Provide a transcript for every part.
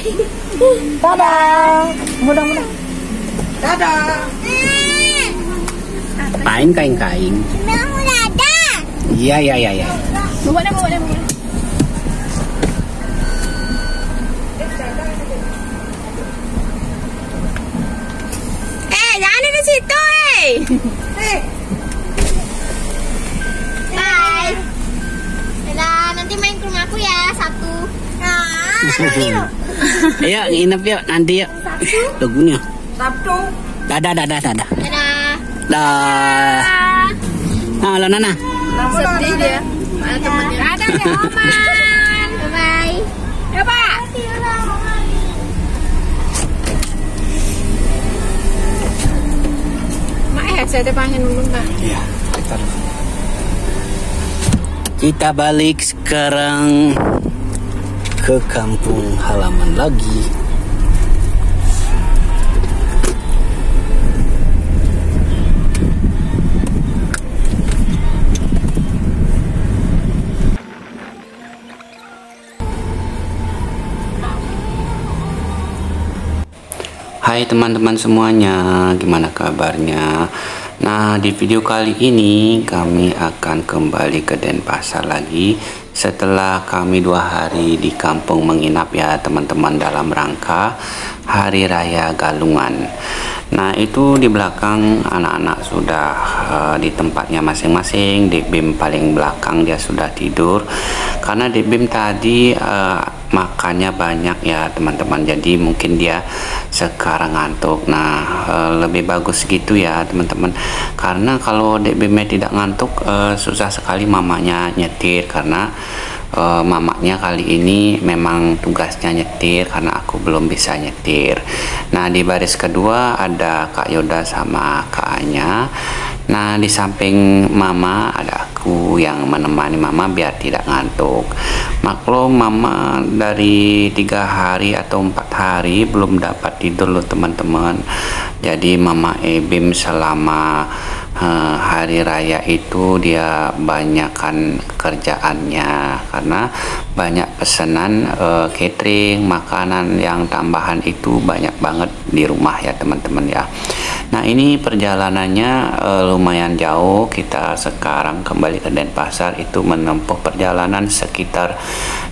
Dadah. Mudah-mudahan. Dadah. Kain. Mau dadah. Iya. Bawa dah. Jangan di situ, Bye. Dadah, nanti main ke rumahku ya, Sabtu. Ayo nginep yuk nanti yuk. Lagunya. Sabtu. Dadah. Dadah. Dah. Nah, lo Nana. Sedih dia. Mana temannya? Dadah, ya, Oman. Bye-bye. Ya, Pak. Mak saya panggil dulu, Mbak. Iya, kita balik sekarang ke kampung halaman lagi. Hai teman-teman semuanya, gimana kabarnya? Nah, di video kali ini kami akan kembali ke Denpasar lagi setelah kami 2 hari di kampung menginap ya teman-teman, dalam rangka Hari Raya Galungan. Nah, itu di belakang anak-anak sudah di tempatnya masing-masing. Debim paling belakang dia sudah tidur karena Debim tadi makannya banyak ya teman-teman, jadi mungkin dia sekarang ngantuk. Nah, lebih bagus gitu ya teman-teman, karena kalau Debimnya tidak ngantuk susah sekali mamanya nyetir, karena mamanya kali ini memang tugasnya nyetir karena aku belum bisa nyetir. Nah, di baris kedua ada Kak Yoda sama Kak Anya. Nah, di samping mama ada aku yang menemani mama biar tidak ngantuk. Maklum mama dari 3 hari atau 4 hari belum dapat tidur loh teman-teman. Jadi mama Ebim selama hari raya itu dia banyakkan kerjaannya karena banyak pesanan catering, makanan yang tambahan itu banyak banget di rumah ya teman-teman ya. Nah, ini perjalanannya lumayan jauh. Kita sekarang kembali ke Denpasar itu menempuh perjalanan sekitar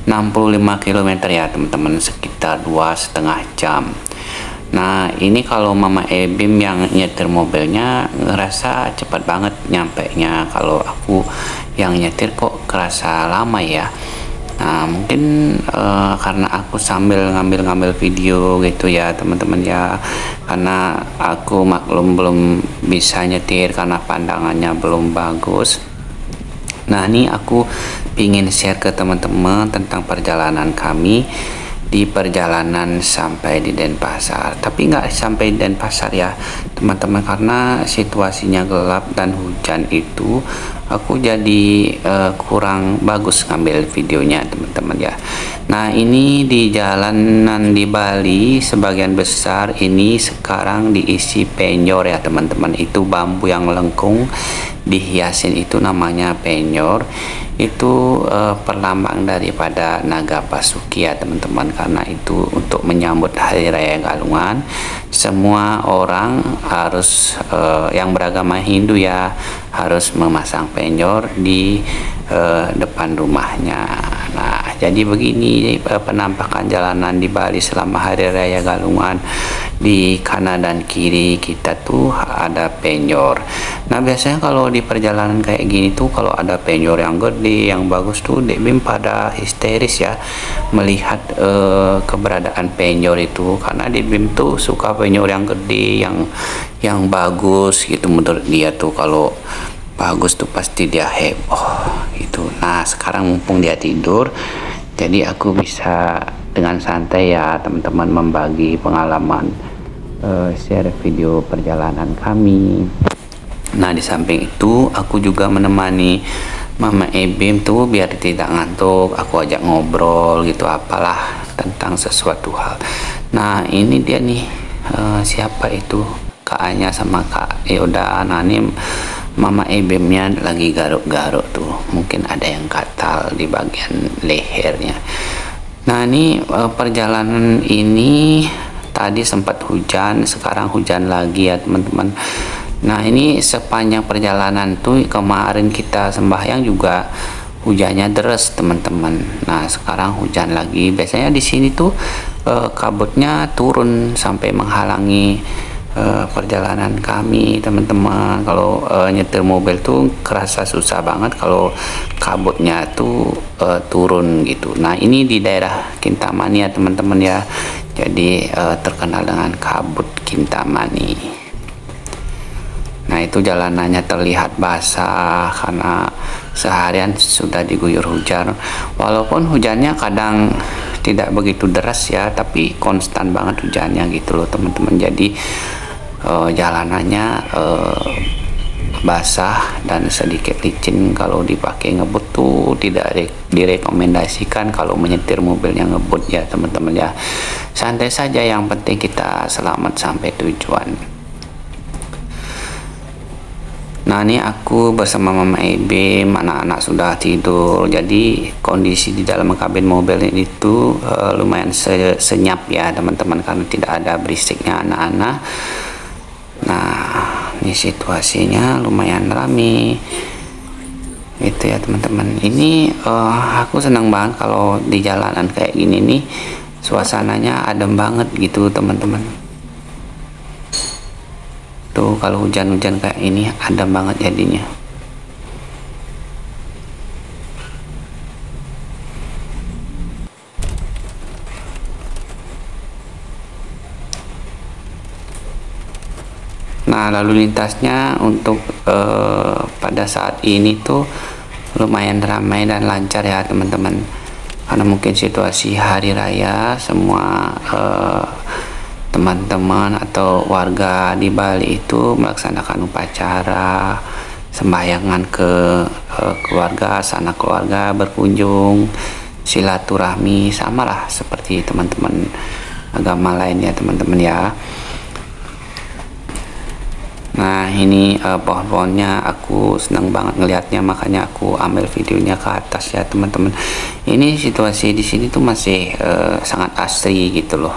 65 km ya teman-teman, sekitar 2,5 jam. Nah, ini kalau Mama Ebim yang nyetir mobilnya ngerasa cepat banget nyampenya. Kalau aku yang nyetir kok kerasa lama ya. Nah, mungkin karena aku sambil ngambil video gitu ya teman-teman ya, karena aku maklum belum bisa nyetir karena pandangannya belum bagus. Nah, ini aku pingin share ke teman-teman tentang perjalanan kami di perjalanan sampai di Denpasar. Tapi nggak sampai Denpasar ya teman-teman, karena situasinya gelap dan hujan itu aku jadi kurang bagus ngambil videonya teman-teman ya. Nah, ini di jalanan di Bali sebagian besar ini sekarang diisi penyor ya teman-teman. Itu bambu yang lengkung dihiasin itu namanya penyor. Itu perlambang daripada naga Basuki ya teman-teman, karena itu untuk menyambut Hari Raya Galungan semua orang harus yang beragama Hindu ya harus memasang penyor di depan rumahnya. Nah, jadi begini penampakan jalanan di Bali selama Hari Raya Galungan. Di kanan dan kiri kita tuh ada penyor. Nah, biasanya kalau di perjalanan kayak gini tuh kalau ada penyor yang gede yang bagus tuh Debim pada histeris ya melihat keberadaan penyor itu, karena Debim tuh suka penyor yang gede yang bagus gitu. Menurut dia tuh kalau bagus tuh pasti dia heboh gitu. Nah, sekarang mumpung dia tidur, jadi aku bisa dengan santai ya teman-teman membagi pengalaman, share video perjalanan kami. Nah, di samping itu aku juga menemani Mama Ebim tuh biar tidak ngantuk. Aku ajak ngobrol gitu apalah tentang sesuatu hal. Nah, ini dia nih siapa itu Kak Anya sama Kak Yoda. Nah, ini Mama Ebimnya lagi garuk-garuk tuh, mungkin ada yang gatal di bagian lehernya. Nah ini perjalanan ini tadi sempat hujan, sekarang hujan lagi ya teman-teman. Nah ini sepanjang perjalanan tuh kemarin kita sembahyang juga hujannya deras teman-teman. Nah sekarang hujan lagi. Biasanya di sini tuh kabutnya turun sampai menghalangi perjalanan kami teman-teman. Kalau nyetir mobil tuh kerasa susah banget kalau kabutnya tuh turun gitu. Nah ini di daerah Kintamani ya teman-teman ya, jadi terkenal dengan kabut Kintamani. Nah itu jalanannya terlihat basah karena seharian sudah diguyur hujan, walaupun hujannya kadang tidak begitu deras ya, tapi konstan banget hujannya gitu loh teman-teman. Jadi jalanannya basah dan sedikit licin. Kalau dipakai ngebut tuh tidak direkomendasikan kalau menyetir mobilnya ngebut ya teman-teman ya. Santai saja, yang penting kita selamat sampai tujuan. Nah ini aku bersama Mama Ebim, anak-anak sudah tidur, jadi kondisi di dalam kabin mobil ini tuh lumayan senyap ya teman-teman, karena tidak ada berisiknya anak-anak. Nah ini situasinya lumayan rame itu ya teman-teman. Ini aku senang banget kalau di jalanan kayak gini nih, suasananya adem banget gitu teman-teman. Tuh kalau hujan-hujan kayak ini adem banget jadinya. Nah lalu lintasnya untuk pada saat ini tuh lumayan ramai dan lancar ya teman-teman, karena mungkin situasi hari raya, semua teman-teman atau warga di Bali itu melaksanakan upacara sembahyangan ke keluarga, sanak keluarga, berkunjung, silaturahmi, samalah seperti teman-teman agama lain ya teman-teman ya. Nah ini pohon-pohonnya aku senang banget ngelihatnya, makanya aku ambil videonya ke atas ya teman-teman. Ini situasi di sini tuh masih sangat asri gitu loh.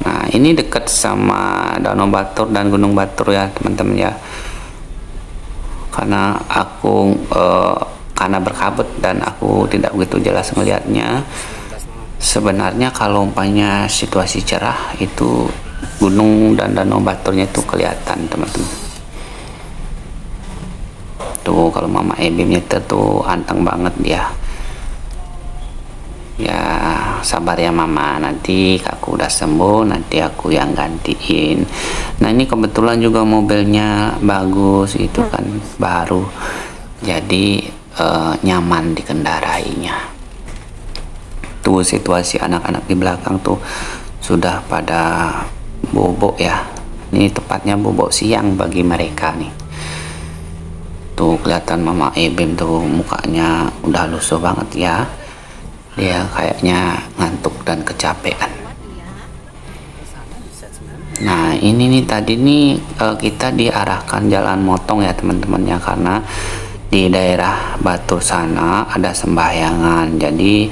Nah ini dekat sama Danau Batur dan Gunung Batur ya teman-teman ya. Karena aku karena berkabut dan aku tidak begitu jelas ngelihatnya. Sebenarnya kalau umpamanya situasi cerah itu gunung dan Danau Baturnya itu kelihatan teman-teman. Tuh kalau Mama Ebim nyetir tuh anteng banget dia. Ya sabar ya Mama, nanti aku udah sembuh nanti aku yang gantiin. Nah ini kebetulan juga mobilnya bagus gitu kan, baru, jadi nyaman dikendarainya. Tuh situasi anak-anak di belakang tuh sudah pada bobok ya. Ini tepatnya bobok siang bagi mereka nih. Tuh kelihatan Mama Ebim tuh mukanya udah lusuh banget ya. Dia kayaknya ngantuk dan kecapean. Nah ini nih tadi nih kita diarahkan jalan motong ya teman-teman ya, karena di daerah Batur sana ada sembahyangan, jadi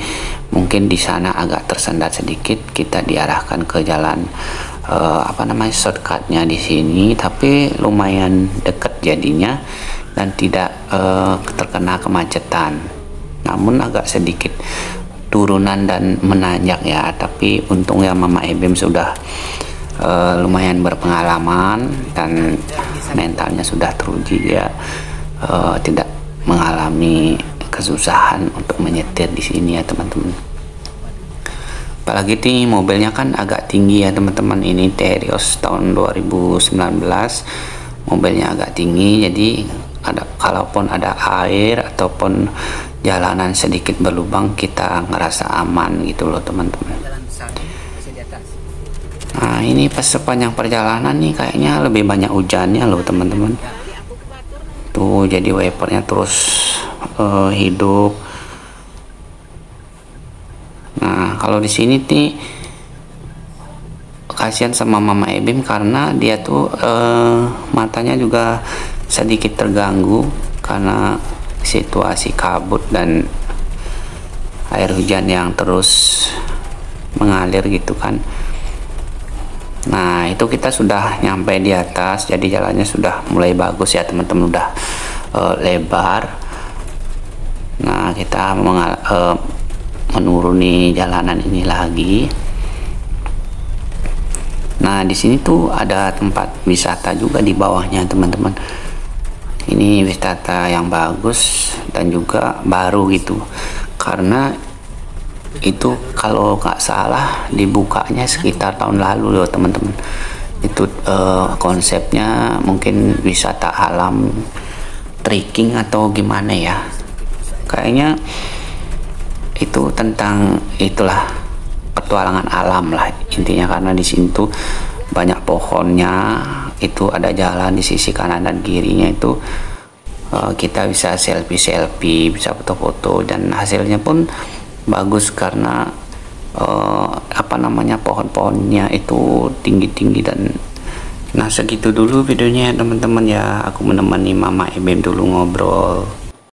mungkin di sana agak tersendat sedikit. Kita diarahkan ke jalan shortcutnya di sini, tapi lumayan dekat jadinya dan tidak terkena kemacetan. Namun agak sedikit turunan dan menanjak ya, tapi untung ya Mama Ebim sudah lumayan berpengalaman dan mentalnya sudah teruji ya, tidak mengalami kesusahan untuk menyetir di sini ya teman-teman. Apalagi nih mobilnya kan agak tinggi ya teman-teman, ini Terios tahun 2019, mobilnya agak tinggi, jadi kalaupun ada air ataupun jalanan sedikit berlubang kita ngerasa aman gitu loh teman-teman. Nah ini pas sepanjang perjalanan nih kayaknya lebih banyak hujannya loh teman-teman. Tuh jadi wipernya terus hidup. Nah kalau di sini nih kasihan sama Mama Ebim karena dia tuh matanya juga sedikit terganggu karena situasi kabut dan air hujan yang terus mengalir gitu kan. Nah itu kita sudah nyampe di atas, jadi jalannya sudah mulai bagus ya teman-teman, udah lebar. Nah kita menuruni jalanan ini lagi. Nah di sini tuh ada tempat wisata juga di bawahnya teman-teman. Ini wisata yang bagus dan juga baru gitu, karena itu kalau nggak salah dibukanya sekitar tahun lalu loh teman-teman. Itu konsepnya mungkin wisata alam, trekking atau gimana ya, kayaknya itu tentang itulah petualangan alam lah intinya, karena di sini tuh banyak pohonnya, itu ada jalan di sisi kanan dan kirinya itu kita bisa selfie, bisa foto-foto, dan hasilnya pun bagus karena pohon-pohonnya itu tinggi-tinggi. Dan nah segitu dulu videonya teman-teman ya, aku menemani Mama Ebem dulu ngobrol.